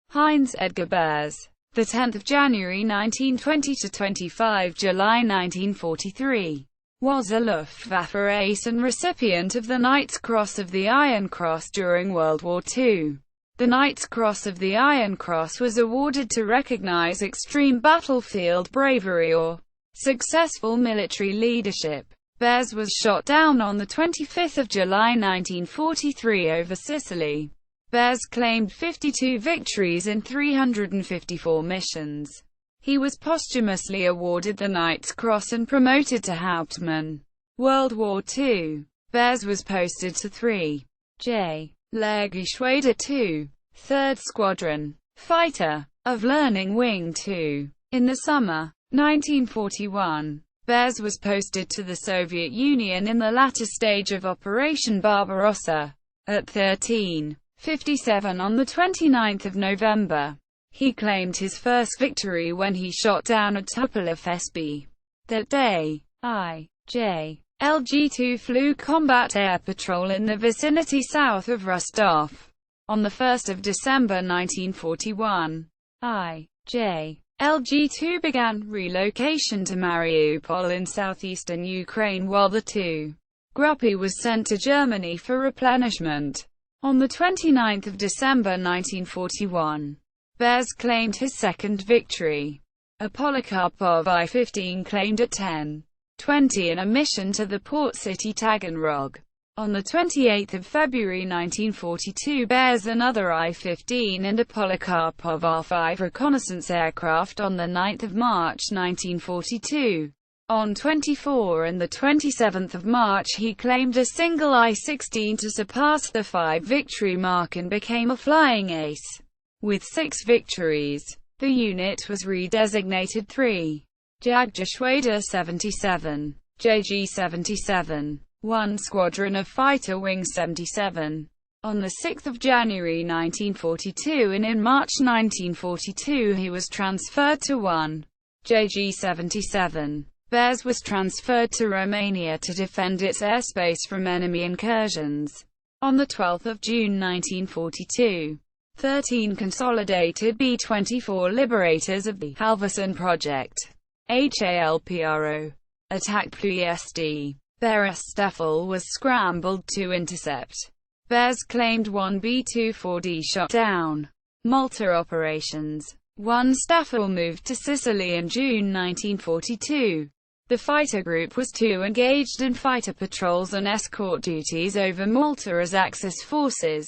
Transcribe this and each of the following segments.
Heinz-Edgar Berres, the 10th of January 1920 to 25 July 1943, was a Luftwaffe ace and recipient of the Knight's Cross of the Iron Cross during World War II. The Knight's Cross of the Iron Cross was awarded to recognize extreme battlefield bravery or successful military leadership. Berres was shot down on 25 July 1943 over Sicily. Berres claimed 52 victories in 354 missions. He was posthumously awarded the Knight's Cross and promoted to Hauptmann. World War II. Berres was posted to 3J. Lehrgeschwader 2, 3rd Squadron, fighter, of Learning Wing 2. In the summer 1941, Berres was posted to the Soviet Union in the latter stage of Operation Barbarossa. At 13:57 on 29 November, he claimed his first victory when he shot down a Tupolev SB. That day, IJ-LG-2 flew combat air patrol in the vicinity south of Rostov. On 1 December 1941, IJ-LG-2 began relocation to Mariupol in southeastern Ukraine while the Gruppe was sent to Germany for replenishment. On 29 December 1941, Berres claimed his second victory. A Polikarpov I-15 claimed at 10:20 in a mission to the port city Taganrog. On 28 February 1942, Berres another I-15 and a Polikarpov R-5 reconnaissance aircraft on 9 March 1942. On 24 and 27 March he claimed a single I-16 to surpass the 5-victory mark and became a flying ace. With 6 victories, the unit was redesignated 3 Jagdgeschwader 77, JG-77. 1 Squadron of Fighter Wings 77. On 6 January 1942 and in March 1942 he was transferred to 1 JG-77. Berres was transferred to Romania to defend its airspace from enemy incursions. On 12 June 1942, 13 consolidated B-24 liberators of the Halvorsen Project (HALPRO) attacked Ploiesti. Berres-Staffel was scrambled to intercept. Berres claimed 1 B-24D shot down. Malta operations. 1 Staffel moved to Sicily in June 1942. The fighter group was 2 engaged in fighter patrols and escort duties over Malta as Axis forces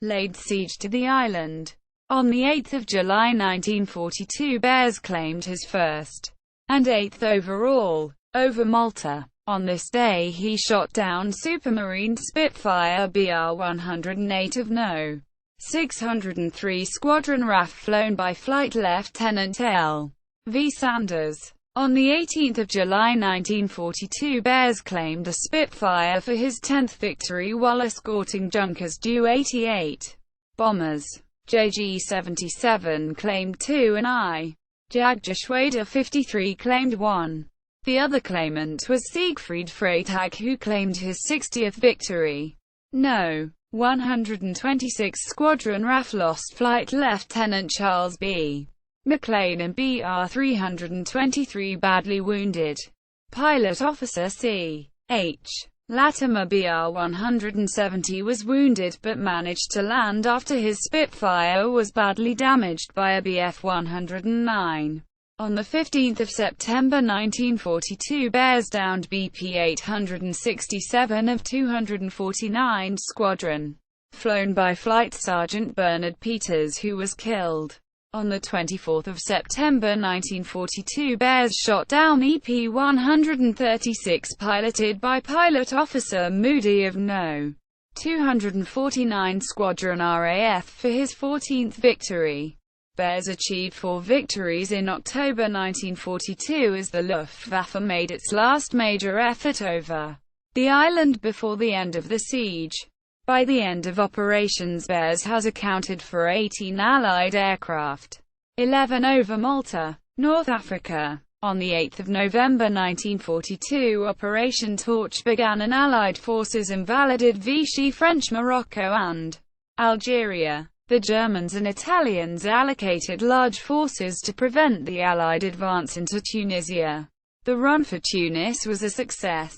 laid siege to the island. On 8 July 1942 Berres claimed his first and 8th overall over Malta. On this day he shot down Supermarine Spitfire BR-108 of No. 603 Squadron RAF flown by Flight Lieutenant L. V. Sanders. On 18 July 1942 Berres claimed a Spitfire for his 10th victory while escorting Junkers Ju-88 bombers. JG-77 claimed 2 and I-Jagdgeschwader 53 claimed 1. The other claimant was Siegfried Freytag, who claimed his 60th victory. No. 126 Squadron RAF lost Flight Lieutenant Charles B. McLean and BR-323 badly wounded. Pilot Officer C.H. Latimer BR-170 was wounded but managed to land after his Spitfire was badly damaged by a Bf-109. On 15 September 1942 Berres downed BP-867 of 249 Squadron, flown by Flight Sergeant Bernard Peters, who was killed. On 24 September 1942 Berres shot down EP-136 piloted by Pilot Officer Moody of No. 249 Squadron RAF for his 14th victory. Berres achieved 4 victories in October 1942 as the Luftwaffe made its last major effort over the island before the end of the siege. By the end of operations, Berres has accounted for 18 Allied aircraft, 11 over Malta, North Africa. On 8 November 1942 Operation Torch began and Allied forces invaded Vichy, French Morocco and Algeria. The Germans and Italians allocated large forces to prevent the Allied advance into Tunisia. The run for Tunis was a success,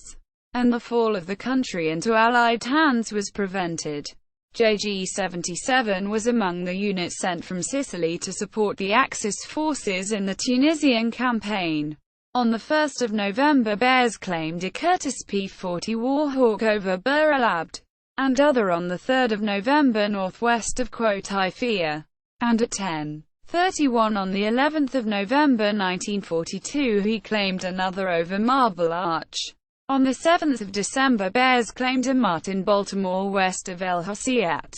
and the fall of the country into Allied hands was prevented. JG-77 was among the units sent from Sicily to support the Axis forces in the Tunisian campaign. On 1 November, Berres claimed a Curtiss P-40 Warhawk over Bir el Abd, and other on 3 November northwest of Quotaifia, and at 10:31 on the 11th of November 1942 he claimed another over Marble Arch. On 7 December Berres claimed a Mutt in Baltimore west of El Hossiat.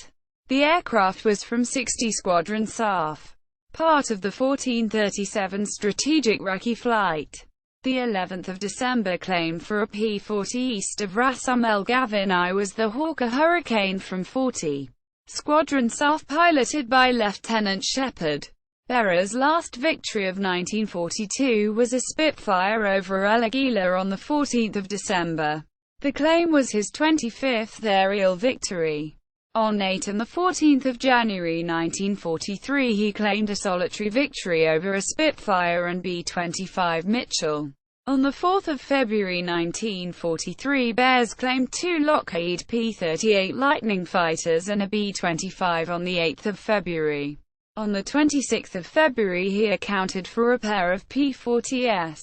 The aircraft was from 60 Squadron SAF, part of the 1437 Strategic Recce Flight. The 11th of December claimed for a P-40 east of Ras El Gavin. I was the Hawker Hurricane from 40 Squadron SAF piloted by Lieutenant Shepard. Berres' last victory of 1942 was a Spitfire over El Agheila on 14 December. The claim was his 25th aerial victory. On 8 and 14 January 1943 he claimed a solitary victory over a Spitfire and B-25 Mitchell. On 4 February 1943 Berres claimed 2 Lockheed P-38 Lightning fighters and a B-25 on 8 February. On 26 February he accounted for a pair of P-40s.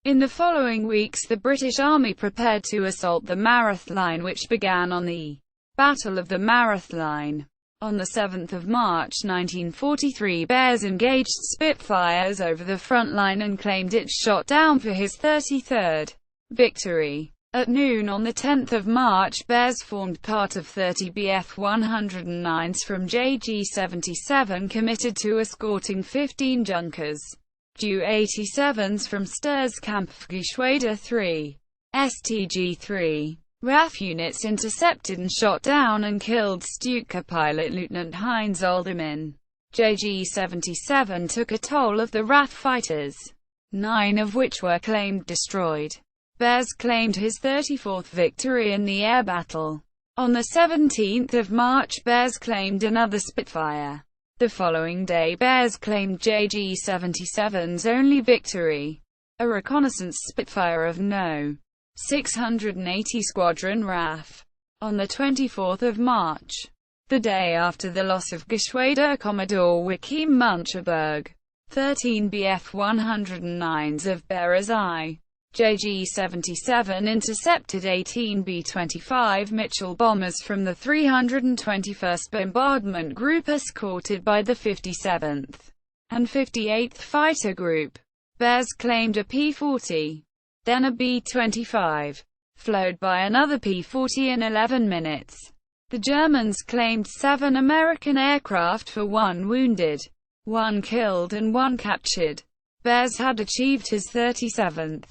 In the following weeks the British Army prepared to assault the Marath Line, which began on the Battle of the Marath Line. On 7 March 1943 Berres engaged Spitfires over the front line and claimed it shot down for his 33rd victory. At noon on 10 March Berres formed part of 30 Bf-109s from JG-77 committed to escorting 15 Junkers Ju-87s from Sturzkampfgeschwader 3, STG-3. RAF units intercepted and shot down and killed Stuka pilot Lieutenant Heinz-Edgar. JG-77 took a toll of the RAF fighters, 9 of which were claimed destroyed. Berres claimed his 34th victory in the air battle. On 17 March Berres claimed another Spitfire. The following day Berres claimed JG-77's only victory, a reconnaissance Spitfire of No. 680 Squadron RAF. On 24 March, the day after the loss of Geschwader, Commodore Joachim Muncheberg, 13 Bf-109s of Berres I. JG-77 intercepted 18 B-25 Mitchell bombers from the 321st Bombardment Group escorted by the 57th and 58th Fighter Group. Berres claimed a P-40, then a B-25, followed by another P-40 in 11 minutes. The Germans claimed 7 American aircraft for 1 wounded, 1 killed and 1 captured. Berres had achieved his 37th,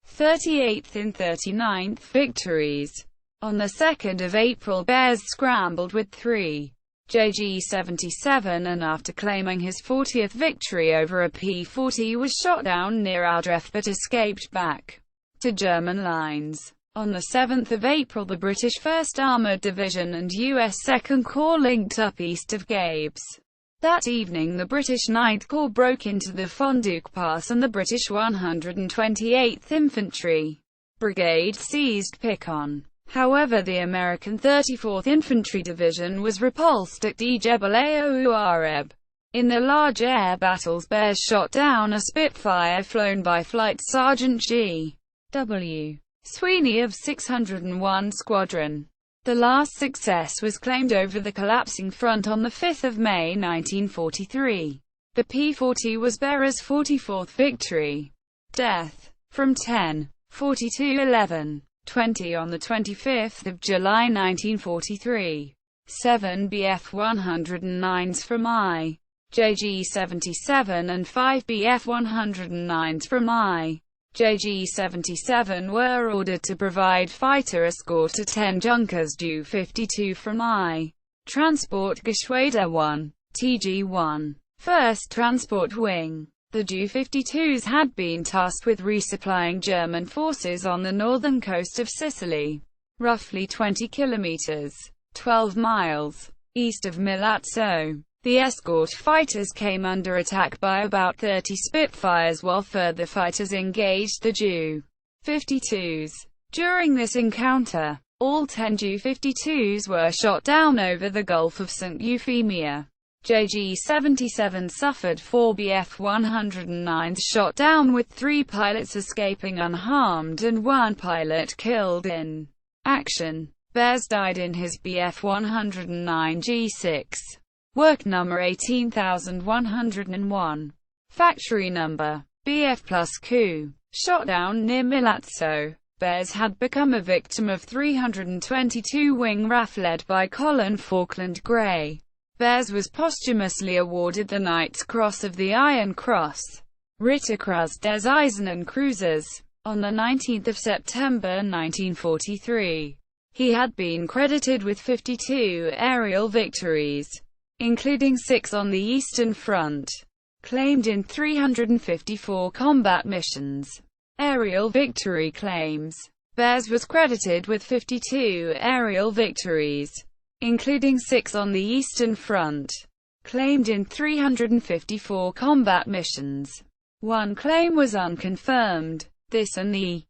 38th and 39th victories. On 2 April Berres scrambled with 3 JG-77 and after claiming his 40th victory over a P-40 was shot down near Aldref but escaped back to German lines. On 7 April the British 1st Armoured Division and US 2nd Corps linked up east of Gabes. That evening the British 9th Corps broke into the Fonduque Pass and the British 128th Infantry Brigade seized Picon. However, the American 34th Infantry Division was repulsed at Jebel Areb. In the large air battles Berres shot down a Spitfire flown by Flight Sergeant G. W. Sweeney of 601 Squadron. The last success was claimed over the collapsing front on 5 May 1943. The P-40 was Berres' 44th victory. Death. From 10:42:11. 20 on 25 July 1943. 7 Bf-109s from I. JG-77 and 5 Bf-109s from I. JG-77 were ordered to provide fighter escort to 10 Junkers Ju-52 from I. Transport Geschwader 1, TG-1, 1st Transport Wing. The Ju-52s had been tasked with resupplying German forces on the northern coast of Sicily, roughly 20 kilometers, 12 miles, east of Milazzo. The escort fighters came under attack by about 30 Spitfires while further fighters engaged the Ju-52s. During this encounter, all 10 Ju-52s were shot down over the Gulf of St. Euphemia. JG-77 suffered 4 Bf-109s shot down, with 3 pilots escaping unharmed and 1 pilot killed in action. Berres died in his Bf-109 G6. Work number 18101. Factory number BF plus Q. Shot down near Milazzo. Berres had become a victim of 322 wing RAF led by Colin Falkland Gray. Berres was posthumously awarded the Knight's Cross of the Iron Cross, Ritterkreuz des Eisernen Kreuzes, on 19 September 1943. He had been credited with 52 aerial victories, including 6 on the Eastern Front, claimed in 354 combat missions. Aerial victory claims. Berres was credited with 52 aerial victories, including 6 on the Eastern Front, claimed in 354 combat missions. One claim was unconfirmed. This and the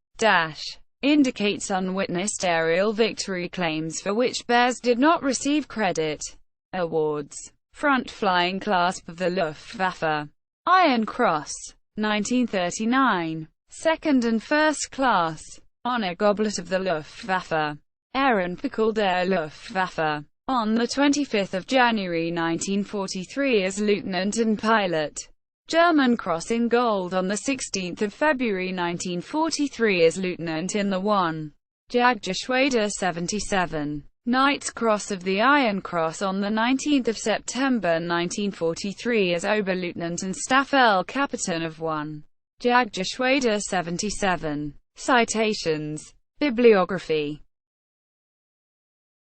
indicates unwitnessed aerial victory claims for which Berres did not receive credit. Awards. Front Flying Clasp of the Luftwaffe. Iron Cross, 1939. Second and First Class. Honor Goblet of the Luftwaffe. Ehrenpokal der Luftwaffe. On 25 January 1943 as lieutenant and pilot. German Cross in Gold on 16 February 1943 as lieutenant in the 1. Jagdgeschwader 77. Knight's Cross of the Iron Cross on 19 September 1943 as Oberleutnant and Staffel-Kapitän of 1. Jagdgeschwader 77. Citations. Bibliography.